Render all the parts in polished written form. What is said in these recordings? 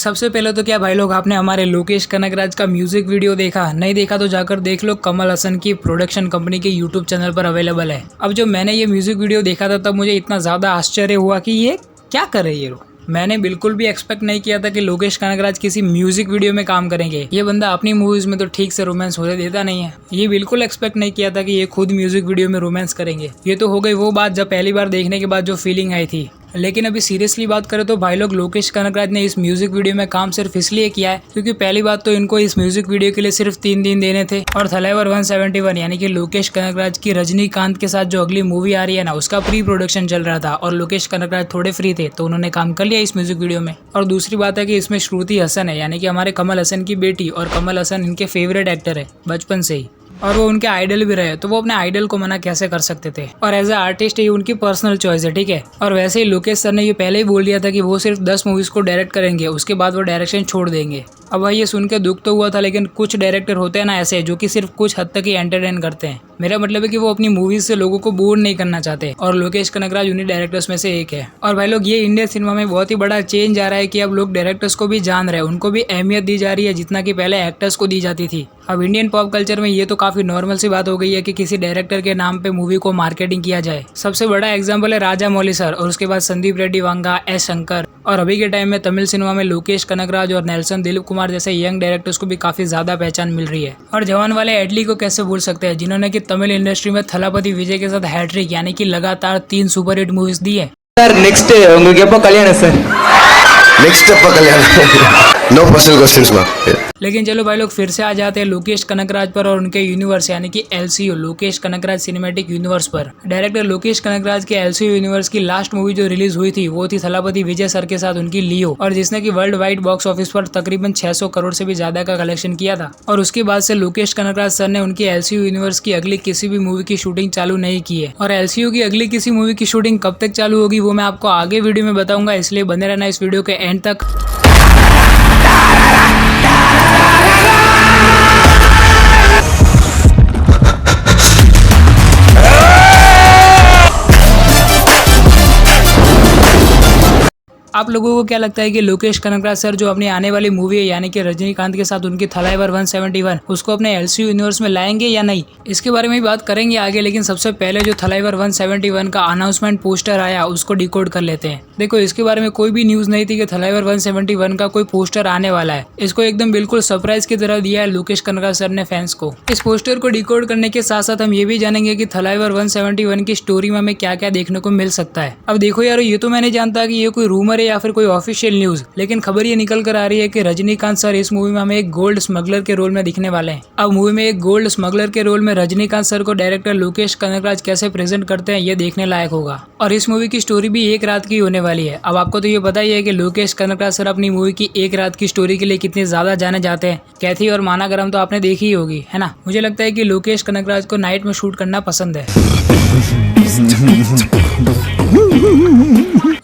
सबसे पहले तो क्या भाई लोग आपने हमारे लोकेश कनगराज का म्यूजिक वीडियो देखा? नहीं देखा तो जाकर देख लो, कमल हसन की प्रोडक्शन कंपनी के यूट्यूब चैनल पर अवेलेबल है। अब जब मैंने ये म्यूजिक वीडियो देखा था तब मुझे इतना ज़्यादा आश्चर्य हुआ कि ये क्या कर रहे हैं ये लोग। मैंने बिल्कुल भी एक्सपेक्ट नहीं किया था कि लोकेश कनगराज किसी म्यूजिक वीडियो में काम करेंगे। ये बंदा अपनी मूवीज में तो ठीक से रोमांस होने देता नहीं है। ये बिल्कुल एक्सपेक्ट नहीं किया था कि ये खुद म्यूजिक वीडियो में रोमांस करेंगे। ये तो हो गई वो बात जब पहली बार देखने के बाद जो फीलिंग आई थी। लेकिन अभी सीरियसली बात करें तो भाई लोग लोकेश कनगराज ने इस म्यूजिक वीडियो में काम सिर्फ इसलिए किया है क्योंकि पहली बात तो इनको इस म्यूजिक वीडियो के लिए सिर्फ 3 दिन देने थे और थलाइवर 171 यानी कि लोकेश कनगराज की रजनीकांत के साथ जो अगली मूवी आ रही है ना, उसका प्री प्रोडक्शन चल रहा था और लोकेश कनगराज थोड़े फ्री थे तो उन्होंने काम कर लिया इस म्यूजिक वीडियो में। और दूसरी बात है कि इसमें श्रुति हसन है यानी कि हमारे कमल हसन की बेटी, और कमल हसन इनके फेवरेट एक्टर है बचपन से ही और वो उनके आइडल भी रहे, तो वो अपने आइडल को मना कैसे कर सकते थे। और एज ए आर्टिस्ट ये उनकी पर्सनल चॉइस है, ठीक है। और वैसे ही लोकेश सर ने ये पहले ही बोल दिया था कि वो सिर्फ 10 मूवीज को डायरेक्ट करेंगे, उसके बाद वो डायरेक्शन छोड़ देंगे। अब भाई ये सुन के दुख तो हुआ था, लेकिन कुछ डायरेक्टर होते हैं ना ऐसे जो कि सिर्फ कुछ हद तक ही एंटरटेन करते हैं। मेरा मतलब है कि वो अपनी मूवीज से लोगों को बोर नहीं करना चाहते और लोकेश कनगराज उन्हीं डायरेक्टर्स में से एक है। और भाई लोग ये इंडियन सिनेमा में बहुत ही बड़ा चेंज आ रहा है कि अब लोग डायरेक्टर्स को भी जान रहे हैं, उनको भी अहमियत दी जा रही है जितना कि पहले एक्टर्स को दी जाती थी। अब इंडियन पॉप कल्चर में ये तो काफी नॉर्मल सी बात हो गई है कि किसी डायरेक्टर के नाम पे मूवी को मार्केटिंग किया जाए। सबसे बड़ा एग्जाम्पल है राजा मौली सर, और उसके बाद संदीप रेड्डी वांगा, एस शंकर, और अभी के टाइम में तमिल सिनेमा में लोकेश कनगराज और नेल्सन दिलीप कुमार जैसे यंग डायरेक्टर्स को भी काफी ज्यादा पहचान मिल रही है। और जवान वाले एडली को कैसे भूल सकते हैं, जिन्होंने कि तमिल इंडस्ट्री में थलापति विजय के साथ हैट्रिक यानी कि लगातार 3 सुपरहिट मूवीज दी है। सर नेक्स्ट உங்களுக்கு எப்போ கல்யாணம் சார்? नेक्स्ट எப்போ கல்யாணம்? नो पर्सनल क्वेश्चंस मा। लेकिन चलो भाई लोग फिर से आ जाते हैं लोकेश कनगराज पर और उनके यूनिवर्स यानी कि LCU Lokesh Kanagaraj cinematic universe पर। डायरेक्टर लोकेश कनगराज के LCU यूनिवर्स की लास्ट मूवी जो रिलीज हुई थी वो थी थलापति विजय सर के साथ उनकी लियो, और जिसने कि वर्ल्ड वाइड बॉक्स ऑफिस पर तकरीबन 600 करोड़ से भी ज्यादा का कलेक्शन किया था। और उसके बाद से लोकेश कनगराज सर ने उनकी LCU यूनिवर्स की अगली किसी भी मूवी की शूटिंग चालू नहीं की है। और LCU की अगली किसी मूवी की शूटिंग कब तक चालू होगी वो मैं आपको आगे वीडियो में बताऊंगा, इसलिए बने रहना इस वीडियो के एंड तक। आप लोगों को क्या लगता है कि लोकेश कनगराज सर जो अपनी आने वाली मूवी है यानी कि रजनीकांत के साथ उनकी थलाइवर 171 उसको अपने LCU यूनिवर्स में लाएंगे या नहीं? इसके बारे में भी बात करेंगे आगे, लेकिन सबसे पहले जो थलाइवर 171 का अनाउंसमेंट पोस्टर आया उसको डिकोड कर लेते हैं। देखो, इसके बारे में कोई भी न्यूज नहीं थी कि थलाइवर 171 का कोई पोस्टर आने वाला है। इसको एकदम बिल्कुल सरप्राइज की तरह दिया है लोकेश कनगराज सर ने फैंस को। इस पोस्टर को डिकोड करने के साथ साथ हम ये भी जानेंगे कि थलाइवर 171 की स्टोरी में हमें क्या क्या देखने को मिल सकता है। अब देखो यार, ये तो मैं नहीं जानता कि ये कोई रूमर या फिर कोई ऑफिशियल न्यूज, लेकिन खबर ये निकल कर आ रही है कि रजनीकांत सर इस मूवी में हमें एक गोल्ड स्मगलर के रोल में दिखने वाले हैं। अब मूवी में एक गोल्ड स्मगलर के रोल में रजनीकांत सर को डायरेक्टर लोकेश कनगराज कैसे प्रेजेंट करते हैं ये देखने लायक होगा। और इस मूवी की स्टोरी भी एक रात की होने वाली है। अब आपको तो ये पता ही है कि लोकेश कनगराज सर अपनी मूवी की एक रात की स्टोरी के लिए कितने ज्यादा जाने जाते हैं। कैथी और माना गरम तो आपने देखी ही होगी, है ना। मुझे लगता है कि लोकेश कनगराज को नाइट में शूट करना पसंद है।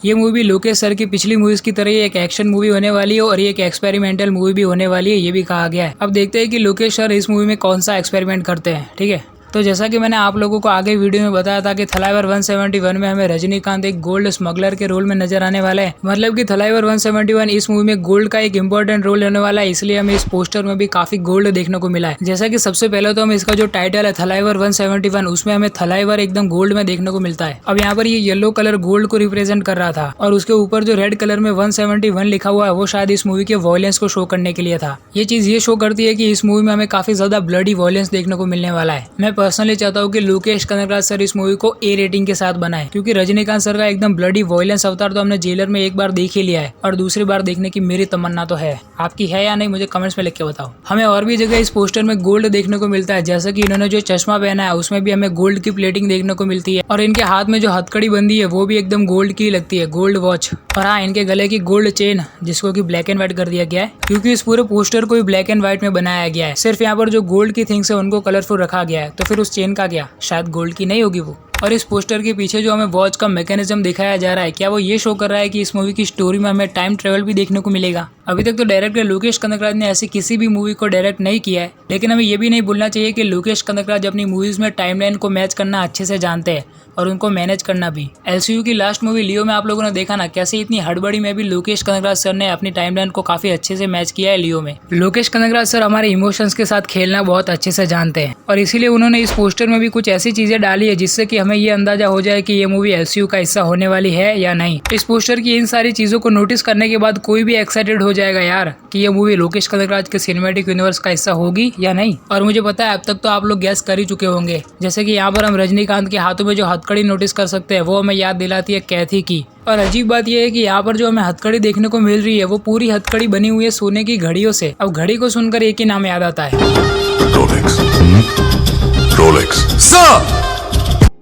ये मूवी लोकेश सर की पिछली मूवीज की तरह ही एक एक्शन मूवी होने वाली है और ये एक एक्सपेरिमेंटल मूवी भी होने वाली है, ये भी कहा गया है। अब देखते हैं कि लोकेश सर इस मूवी में कौन सा एक्सपेरिमेंट करते हैं, ठीक है। तो जैसा कि मैंने आप लोगों को आगे वीडियो में बताया था कि थलाइवर 171 में हमें रजनीकांत एक गोल्ड स्मगलर के रोल में नजर आने वाला है। मतलब कि थलाइवर 171 इस मूवी में गोल्ड का एक इंपॉर्टेंट रोल होने वाला है, इसलिए हमें इस पोस्टर में भी काफी गोल्ड देखने को मिला है। जैसा कि सबसे पहले तो हमें इसका जो टाइटल है थलाइवर 171 उसमें हमें थलाइवर एकदम गोल्ड में देखने को मिलता है। अब यहाँ पर ये येलो कलर गोल्ड को रिप्रेजेंट कर रहा था और उसके ऊपर जो रेड कलर में 171 लिखा हुआ है वो शायद इस मूवी के वॉयलेंस को शो करने के लिए था। ये चीज ये शो करती है कि इस मूवी में हमें काफी ज्यादा ब्लडी वॉयलेंस देखने को मिलने वाला है। मैं पर्सनली चाहता हूँ कि लोकेश कनगराज सर इस मूवी को A रेटिंग के साथ बनाए, क्योंकि रजनीकांत सर का एकदम ब्लडी वॉयलेंस अवतार तो हमने जेलर में एक बार देख ही लिया है और दूसरी बार देखने की मेरी तमन्ना तो है। आपकी है या नहीं मुझे कमेंट्स में लिख के बताओ। हमें और भी जगह इस पोस्टर में गोल्ड देखने को मिलता है, जैसा कि इन्होंने जो चश्मा पहना है उसमें भी हमें गोल्ड की प्लेटिंग देखने को मिलती है और इनके हाथ में जो हथकड़ी बंदी है वो भी एकदम गोल्ड की लगती है, गोल्ड वॉच। और हाँ, इनके गले की गोल्ड चेन जिसको कि ब्लैक एंड व्हाइट कर दिया गया है, क्योंकि इस पूरे पोस्टर को ब्लैक एंड व्हाइट में बनाया गया है। सिर्फ यहाँ पर जो गोल्ड की थिंग्स है उनको कलरफुल रखा गया है, तो फिर उस चेन का क्या, शायद गोल्ड की नहीं होगी वो। और इस पोस्टर के पीछे जो हमें वॉच का मैकेनिज्म दिखाया जा रहा है, क्या वो ये शो कर रहा है कि इस मूवी की स्टोरी में हमें टाइम ट्रेवल भी देखने को मिलेगा। अभी तक तो डायरेक्टर लोकेश कनगराज ने ऐसी किसी भी मूवी को डायरेक्ट नहीं किया है, लेकिन हमें ये भी नहीं भूलना चाहिए कि लोकेश कनगराज अपनी मूवीज में टाइमलाइन को मैच करना अच्छे से जानते हैं और उनको मैनेज करना भी। एलसीयू की लास्ट मूवी लियो में आप लोगों ने देखा ना कैसे इतनी हड़बड़ी में भी लोकेश कनगराज सर ने अपनी टाइमलाइन को काफी अच्छे से मैच किया है लियो में। लोकेश कनगराज सर हमारे इमोशंस के साथ खेलना बहुत अच्छे से जानते हैं और इसीलिए उन्होंने इस पोस्टर में भी कुछ ऐसी चीजें डाली है जिससे कि हमें ये अंदाजा हो जाए कि ये मूवी एलसीयू का हिस्सा होने वाली है या नहीं। इस पोस्टर की इन सारी चीजों को नोटिस करने के बाद कोई भी एक्साइटेड हो जाएगा यार कि ये मूवी लोकेश कनगराज के सिनेमैटिक यूनिवर्स का हिस्सा होगी या नहीं। और मुझे पता है अब तक तो आप लोग गैस कर ही चुके होंगे, जैसे कि यहाँ पर हम रजनीकांत के हाथों में जो हथकड़ी नोटिस कर सकते हैं वो हमें याद दिलाती है कैथी की। और अजीब बात यह है कि यहाँ पर जो हमें हथकड़ी देखने को मिल रही है वो पूरी हथकड़ी बनी हुई है सोने की घड़ियों से। अब घड़ी को सुनकर एक ही नाम याद आता है, रोलेक्स।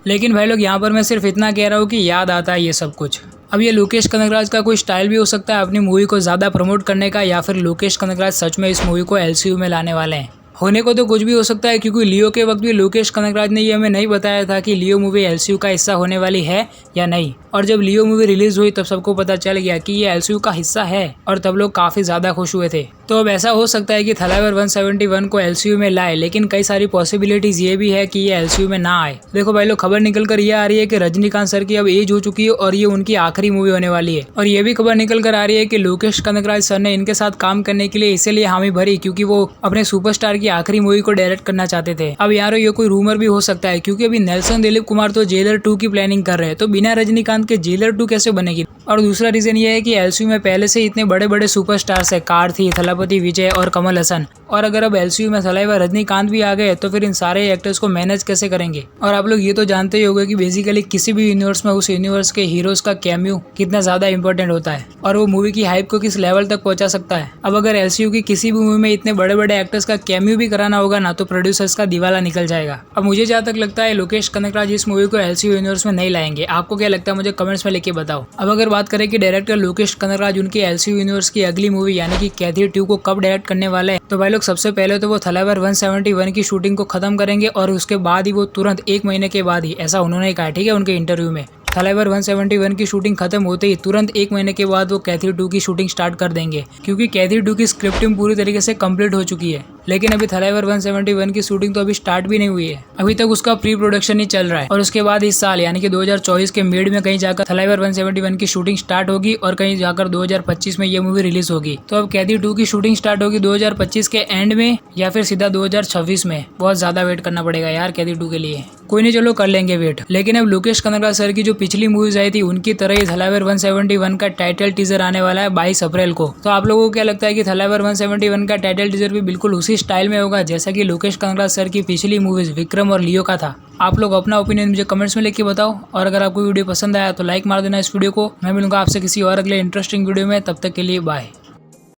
लेकिन भाई लोग यहाँ पर मैं सिर्फ इतना कह रहा हूँ कि याद आता है ये सब कुछ। अब ये लोकेश कनगराज का कोई स्टाइल भी हो सकता है अपनी मूवी को ज़्यादा प्रमोट करने का, या फिर लोकेश कनगराज सच में इस मूवी को एलसीयू में लाने वाले हैं। होने को तो कुछ भी हो सकता है, क्योंकि लियो के वक्त भी लोकेश कनगराज ने ये हमें नहीं बताया था कि लियो मूवी एलसीयू का हिस्सा होने वाली है या नहीं। और जब लियो मूवी रिलीज हुई तब सबको पता चल गया कि ये एलसीयू का हिस्सा है और तब लोग काफ़ी ज़्यादा खुश हुए थे। तो अब ऐसा हो सकता है कि थलाइवर 171 को एलसीयू में लाए, लेकिन कई सारी पॉसिबिलिटीज ये भी है कि ये एलसीयू में ना आए। देखो भाई लोग, खबर निकल कर ये आ रही है कि रजनीकांत सर की अब एज हो चुकी है और ये उनकी आखिरी मूवी होने वाली है। और ये भी खबर निकल कर आ रही है कि लोकेश कनगराज सर ने इनके साथ काम करने के लिए इसीलिए हामी भरी क्योंकि वो अपने सुपरस्टार की आखिरी मूवी को डायरेक्ट करना चाहते थे। अब यार ये कोई रूमर भी हो सकता है, क्योंकि अभी नेल्सन दिलीप कुमार तो जेलर 2 की प्लानिंग कर रहे हैं, तो बिना रजनीकांत के जेलर 2 कैसे बनेगी। और दूसरा रीजन ये है कि एलसीयू में पहले से इतने बड़े बड़े सुपरस्टार्स है, कार्थी, थलापति विजय और कमल हसन, और अगर अब एलसीयू में थलाइवर रजनीकांत भी आ गए तो फिर इन सारे एक्टर्स को मैनेज कैसे करेंगे। और आप लोग ये तो जानते ही होंगे कि बेसिकली किसी भी यूनिवर्स में उस यूनिवर्स के हीरोज का कैमियो कितना ज्यादा इंपॉर्टेंट होता है और वो मूवी की हाइप को किस लेवल तक पहुंचा सकता है। अब अगर एलसीयू की किसी भी मूवी में इतने बड़े बड़े एक्टर्स का कैमियो भी कराना होगा ना, तो प्रोड्यूसर्स का दिवाला निकल जाएगा। अब मुझे जहाँ तक लगता है लोकेश कनगराज इस मूवी को एलसीयू यूनिवर्स में नहीं लाएंगे। आपको क्या लगता है, मुझे कमेंट्स में लिख के बताओ। अब अगर बात करें कि डायरेक्टर लोकेश कनगराज उनकी एलसीयू यूनिवर्स की अगली मूवी यानी कि कैथी 2 को कब डायरेक्ट करने वाले हैं, तो भाई लोग सबसे पहले तो वो थलाइवर 171 की शूटिंग को खत्म करेंगे और उसके बाद ही वो तुरंत 1 महीने के बाद ही, ऐसा उन्होंने कहा, ठीक है, उनके इंटरव्यू में। थलाइवर 171 की शूटिंग खत्म होते ही तुरंत 1 महीने के बाद वो कैथी 2 की शूटिंग स्टार्ट कर देंगे, क्योंकि कैथी 2 की स्क्रिप्टिंग पूरी तरीके से कंप्लीट हो चुकी है। लेकिन अभी थलाइवर 171 की शूटिंग तो अभी स्टार्ट भी नहीं हुई है, अभी तक उसका प्री प्रोडक्शन ही चल रहा है। और उसके बाद इस साल यानी कि 2024 के मिड में कहीं जाकर थलाइवर 171 की शूटिंग स्टार्ट होगी और कहीं जाकर 2025 में ये मूवी रिलीज होगी। तो अब कैथी 2 की शूटिंग स्टार्ट होगी 2025 के एंड में या फिर सीधा 2026 में। बहुत ज्यादा वेट करना पड़ेगा यार कैथी 2 के लिए। कोई नहीं, चलो कर लेंगे वेट। लेकिन अब लोकेश कनगराज सर की जो पिछली मूवीज आई थी उनकी तरह ही थलाइवर 171 का टाइटल टीजर आने वाला है 22 अप्रैल को। तो आप लोगों को क्या लगता है कि थलाइवर 171 का टाइटल टीजर भी बिल्कुल उसी स्टाइल में होगा जैसा कि लोकेश कनगराज सर की पिछली मूवीज विक्रम और लियो का था? आप लोग अपना ओपिनियन मुझे कमेंट्स में लिख के बताओ। और अगर आपको वीडियो पसंद आया तो लाइक मार देना इस वीडियो को। मैं मिलूंगा आपसे किसी और अगले इंटरेस्टिंग वीडियो में, तब तक के लिए बाय।